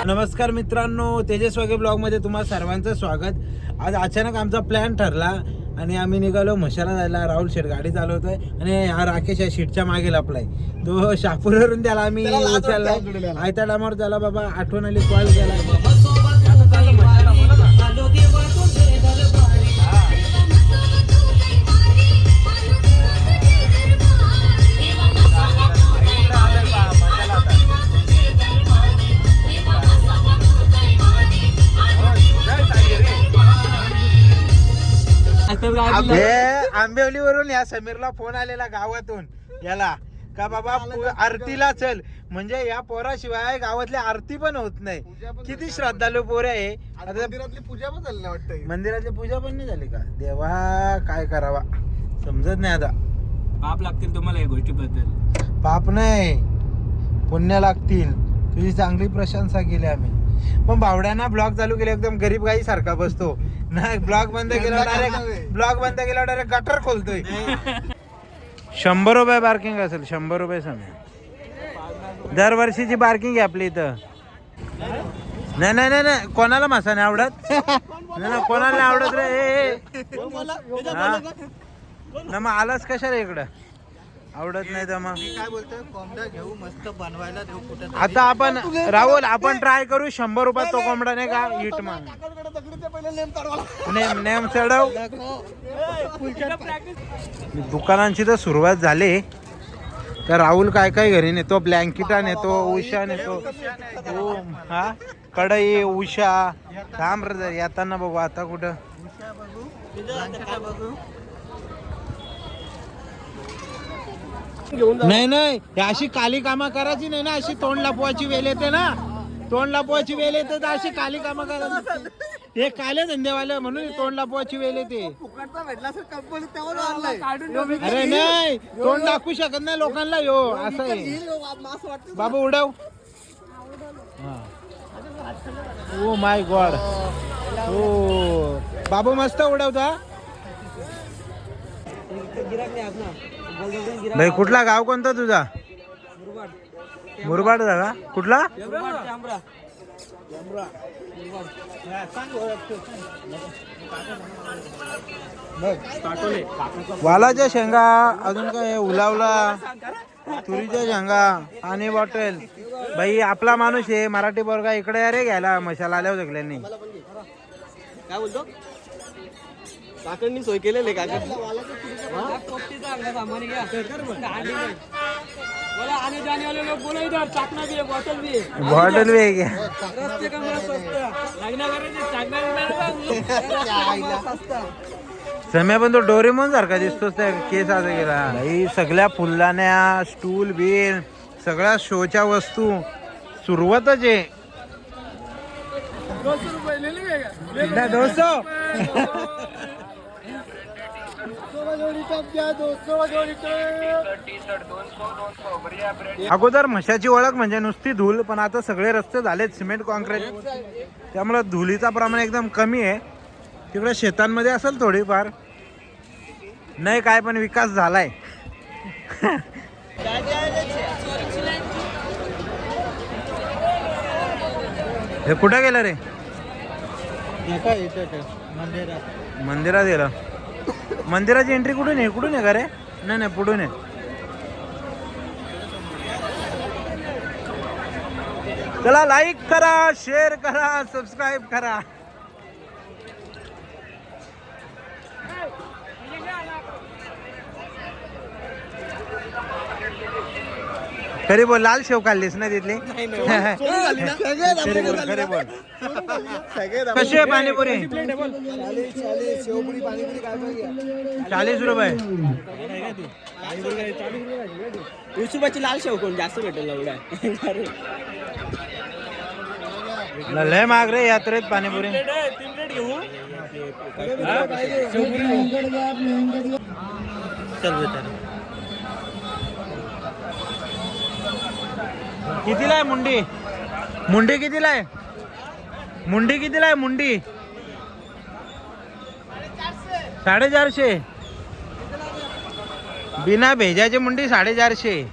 नमस्कार मित्रांनो, तेजस वगे ब्लॉग मध्ये तुम्हाला सर्वांचं स्वागत. आज अचानक आमचा प्लॅन ठरला आणि आम्ही निघालो म्हशाला जायला. राहुल शेठ गाडी चालवतोय आणि हा राकेश या शीटच्या मागे लपलाय. तो शापूरवरून त्याला आम्ही उचललाय. आयत्या डामावर त्याला बाबा आठवण आली, कॉल केला. आंबेवलीवरून या समीरला फोन आलेला गावातून याला का बाबा आरतीला चल, म्हणजे या पोराशिवाय गावातली आरती पण होत नाही. किती श्रद्धाळू पोर आहे. मंदिरातली पूजा पण झाली ना वाटतं. मंदिरातली पूजा पण नाही झाली का? देवा काय करावा समजत नाही आता. पाप लागतील तुम्हाला या गोष्टीबद्दल? पाप नाही, पुण्य लागतील. तुझी चांगली प्रशंसा केली आम्ही. पण बावड्यांना ब्लॉग चालू केले एकदम गरीब गाई सारखा बसतो ना. ब्लॉग बंद केला डायरेक्ट गटर खोलतोय. 100 रुपये पार्किंग असेल, 100 रुपये समय. दरवर्षीची पार्किंग आहे आपली इथं. नाही नाही नाही नाही, कोणाला मासा नाही आवडत? नाही कोणाला नाही आवडत रे. ना मग आलाच कशाला इकडं? आवडत नाही तर मग काय बोलतोय, कोंबडा घेऊ मस्त बनवायला देऊ कुठे. आता आपण राहुल आपण ट्राय करू 100 रुपयात तो कोंबडा नाही का? हिट मग नेम चढव. दुकानांची तर सुरुवात झाली. तर राहुल काय काय घरी नेतो, ब्लँकेटा नेतो, उषा नेतो. हा कढई उषा. थांब रे येताना बघू. आता कुठं नाही नाही, अशी काली कामं करायची नाही ना. अशी तोंड लपवायची वेळ येते ना. तोंड लपवायची वेळ येते तर अशी काली कामं करायची. हे काले धंदेवाले म्हणून तोंड लपवायची वेळ येते. अरे नाही, तोंड दाखवू शकत नाही लोकांना. यो असं आहे बाबू. उडव. Oh my God. हो बाबू मस्त उडवता. भाई कुठला गाव कोणता तुझा? मुरबाड का? कुठला? वालाच्या शेंगा, अजून काय उलावला, तुरीच्या शेंगा, पाणी बॉटल. भाई आपला माणूस आहे मराठी पोरगा. इकडे अरे घ्यायला मशाला आल्यावर सगळ्यांनी. काय बोलतो? काकांनी सोय केलेले. बॉटल भी है. सम्या पण तो डोरेमॉन सारखा दिसतोस त्या केस असं गेला. भाई सगळ्या फुलदाण्या, स्टूल बिल, सगळ्या शोच्या वस्तू. सुरुवातच आहे. 200 अगोदर म्हशाची ओळख म्हणजे नुसती धूल, पण आता सगळे रस्ते झालेत सिमेंट कॉन्क्रीट. त्यामुळे धुलीचा प्रमाण एकदम कमी आहे. तिकडे शेतांमध्ये असेल थोडीफार, नाही काय पण विकास झालाय. हे कुठं गेलं रे? मंदिरात गेलं. मंदिराची एंट्री कुठून आहे? कुठून आहे का रे? नाही नाही पुढून आहे. चला लाईक करा, शेअर करा, सबस्क्राईब करा. खरी बोल, लाल शेव खाल्लीस ना तिथली? कशी आहे पाणीपुरी? 40 रुपये. 20 रुपयाची लाल शेव कोण जास्त भेटेल? लय महाग रे यात्रेत पाणीपुरी. चल कितीला आहे मुंडी? मुंडी कितीला आहे? मुंडी कितीला आहे? मुंडी 450. बिना भेजाची मुंडी 450.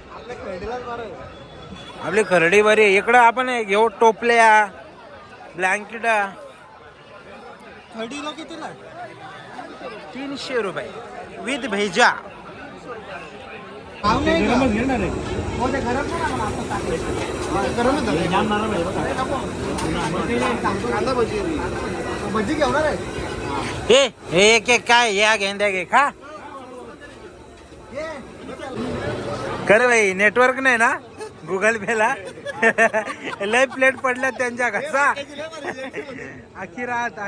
आपली खरडी बरी. इकडं आपण घेऊ टोपल्या, ब्लँकेट 30 ला कितीला 300 रुपये विथ भेजा. हो ते गरम पण आपण आता टाकले. गरमच झालं. कांदा भजी भजी घेणार आहे. एक एक काय या गेंद्या घे खा. खरं भाई नेटवर्क नाही ना गुगल पे ला. लय प्लेट पडल्या त्यांच्या घसा आखी रात.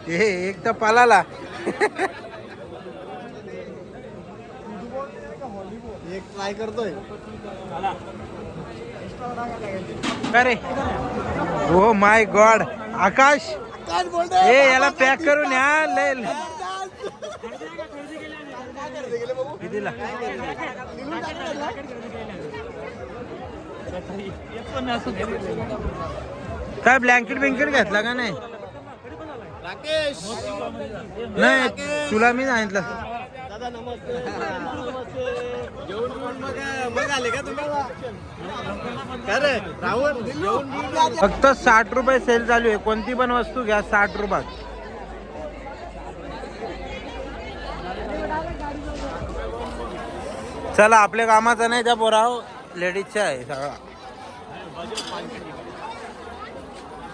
हे एक तर पालाला. एक ट्राय करतोय. अरे ओ माय गॉड आकाश ए याला पॅक करून या. लय कितीला काय ब्लँकेट बिंकेट घेतला का नाही. राकेश नाही तुला मी सांगितलं. दादा नमस्ते. जेवण मग आले का तुम्ही. काय रे राहुल जेवण फक्त 60 रुपये सेल चालू आहे. कोणती पण वस्तू घ्या 60 रुपयात. चला आपल्या कामाचा नाही त्या पोराव लेडीजच्या आहे सगळा.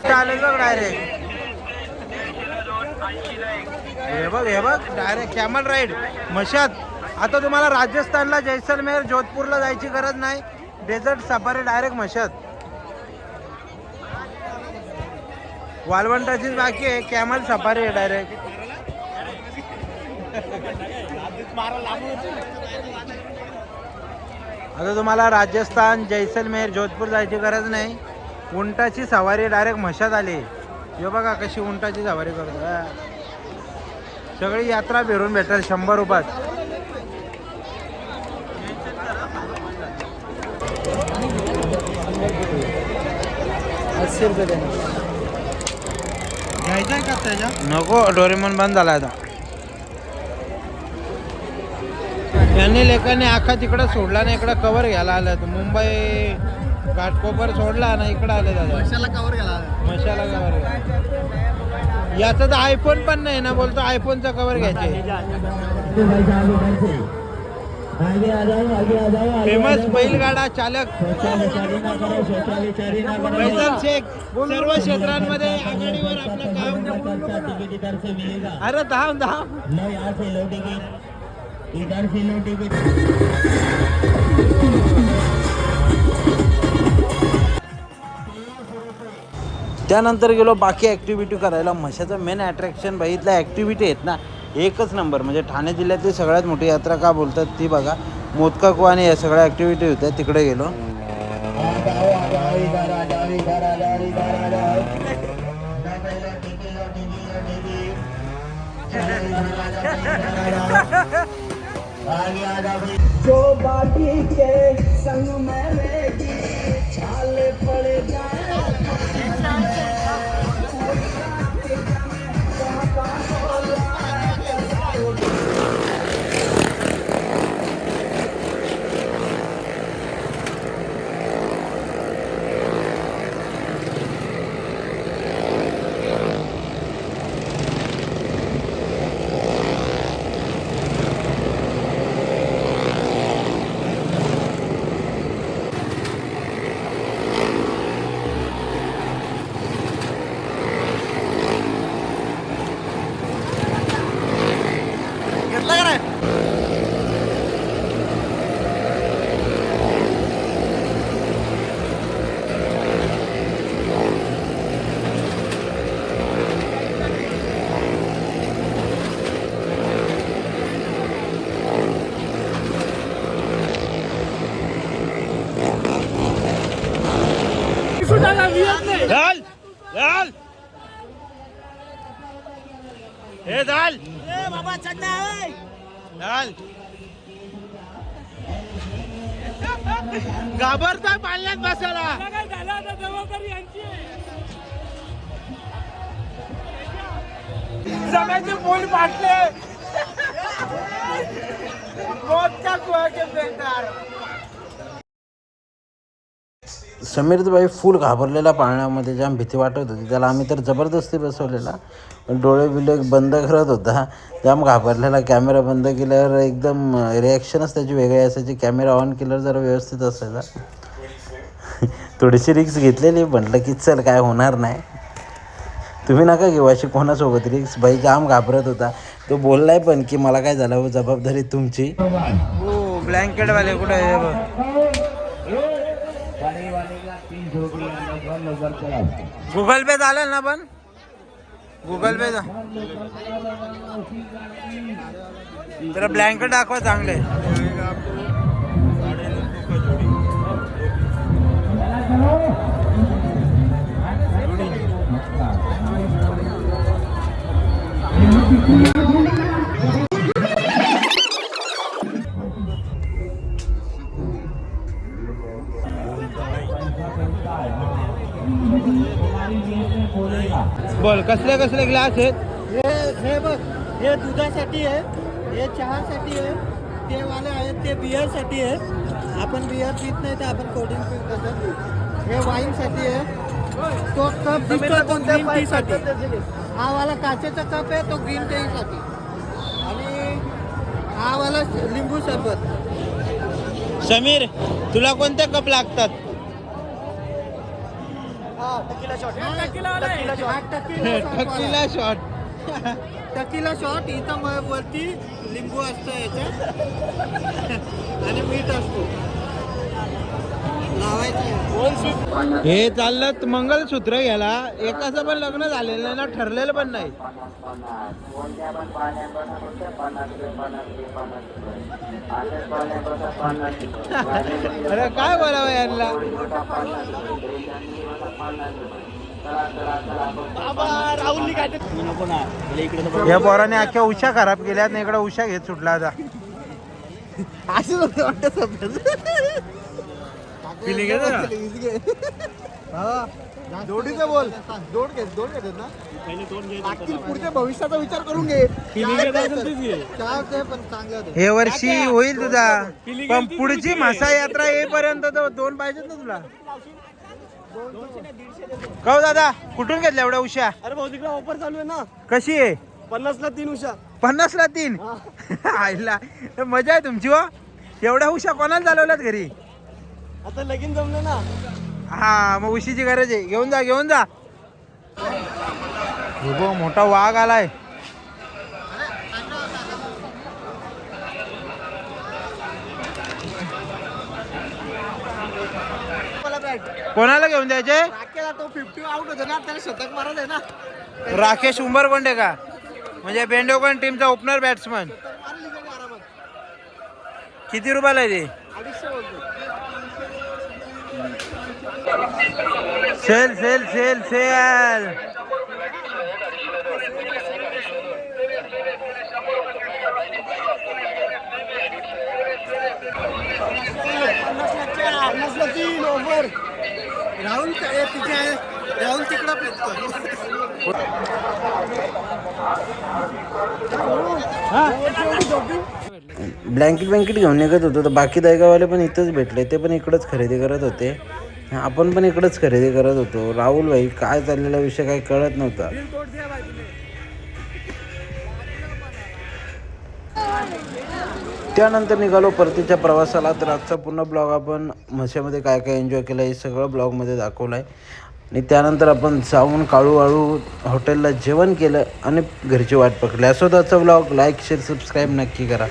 चालेल बघ डायरेक्ट. हे बघ डायरेक्ट कॅमल राईड मशाद. आता तुम्हाला राजस्थानला जैसलमेर जोधपूरला जायची गरज नाही. डेझर्ट सफारी डायरेक्ट मशाद. वालवंटाचीच बाकी आहे. कॅमल सफारी आहे डायरेक्ट. आता तुम्हाला राजस्थान जैसलमेर जोधपूर जायची गरज नाही. उंटाची सवारी डायरेक्ट मशाद आली. हे बघा कशी उंटाची सवारी करतो. सगळी यात्रा फिरून भेटेल 100 रुपयात. घ्यायचंय का त्याच्या. नको डोरेमॉन बंद झाला आता. यांनी लेखाने आखा तिकडं सोडला ना. इकडं कव्हर घ्यायला आलं. मुंबई घाटकोपर सोडला ना इकडं आले दादा. वर्षाला कवर गेला. मशाला कव्हर. याचा तर आयफोन पण नाही ना. बोलतो आयफोनचा कव्हर घ्यायचे. फेमस बैलगाडा चालक फैजल शेख सर्व क्षेत्रांमध्ये आघाडीवर आपलं काम. अरे धाम त्यानंतर गेलो बाकी ॲक्टिव्हिटी करायला. मशाचं मेन अट्रॅक्शन बघितलं ॲक्टिव्हिटी आहेत ना एकच नंबर. म्हणजे ठाणे जिल्ह्यातली सगळ्यात मोठी यात्रा का बोलतात ती बघा. मोदका कुवाने या सगळ्या ॲक्टिव्हिटी होत्या. तिकडे गेलो. जो बाकी के संग में रहेगी छाले पड़ जाए. डाल डाल हे डाल बाबा चढना है. डाल. घाबरता पाण्यात बसायला. सगळ्यांचे बोल फाटले. मोदका कुवा के बेकार. समीर बाई फुल घाबरलेला पाळण्यामध्ये, जाम भीती वाटत होती त्याला. आम्ही तर जबरदस्ती बसवलेला, पण डोळे बिले बंद करत होता, जाम घाबरलेला. कॅमेरा बंद केल्यावर एकदम रिॲक्शनच त्याची वेगळी असायची, कॅमेरा ऑन केल्यावर जरा व्यवस्थित असायचा. थोडीशी रिक्स घेतलेली, म्हटलं की चल काय होणार नाही. तुम्ही नका घेऊ अशी कोणासोबत रिक्स. बाई जाम घाबरत होता, तो बोललाय पण की मला काय झालं जबाबदारी तुमची. हो ब्लँकेट वाले कुठे आहे बघ. गुगल पे चालेल ना, पण गुगल पे जरा ब्लँकेट दाखवा चांगले. बोल कसले कसले ग्लास आहेत. हे बघ, हे दुधासाठी आहे, हे चहासाठी आहे, ते वाले आहेत ते बिअरसाठी आहे. आपण बिअर पित नाही तर आपण कोल्ड्रिंक पित असतात. हे वाईनसाठी आहे. तो कप दिसतो तो ग्रीन टीसाठी. हा वाला काचेचा कप आहे तो ग्रीन टीसाठी. आणि हा वाला लिंबू सरबत. समीर तुला कोणते कप लागतात. Tequila shot. Tequila shot. इथं वरती लिंबू असतं याच्यात आणि मीठ असतो लावायचं. हे चाललं मंगलसूत्र घ्यायला. एकाचं पण लग्न झालेलं नाही ना, ठरलेलं पण नाही. अरे काय बोलावं यांना. या पोराने अख्ख्या उशा खराब केल्यात ना. इकडे उशा घेत सुटला आता. जोडीचं बोल. दोन घेतात ना. लागतील पुढच्या भविष्याचा विचार करून घे. पण चांगलं हे वर्षी होईल तुझा, पण पुढची म्हसा यात्रा येईपर्यंत तर 2 पाहिजेत ना तुला. कहो दादा कुठून घेतल्या एवढ्या उशा. अरे भाऊ तिकडे ऑफर चालू आहे ना. कशी आहे. 50ला 3 उषा. 50ला 3. आईला मजा आहे तुमची. हो एवढ्या उशा कोणाला चालवल्यात घरी. आता लगीन जमलं ना. हा मग उशीची गरज आहे. घेऊन जा घेऊन जा. हो मोठा वाघ आलाय. कोणाला घेऊन द्यायचे. राखेला तो 50 आउट होतो ना, त्याला शतक मारत आहे ना. राकेश उंबरगोंडे का, म्हणजे बेंडोगण टीमचा ओपनर बॅट्समन. मारली त्याने आरामात. किती रुपयाला आहे ते. 250 बोलतो. Sale sale sale sale. Rahul तिथे आहे. राहुल तिकडं पेटतो. ब्लँकेट घेऊन निघत होतो तर बाकी दायगावाले पण इथंच भेटले. ते पण इकडंच खरेदी करत होते, आपण पण इकडंच खरेदी करत होतो. राहुल भाई काय चाललेला विषय काही कळत नव्हता. त्यानंतर निघालो परतीच्या प्रवासाला. तर आजचा पूर्ण ब्लॉग आपण म्हशेमध्ये काय काय एन्जॉय केलं हे सगळं ब्लॉगमध्ये दाखवलं आहे. आणि त्यानंतर आपण जाऊन काळूवाळू हॉटेलला जेवण केलं आणि घरची वाट पकडली. असो आजचा ब्लॉग. लाईक शेअर सबस्क्राईब नक्की करा.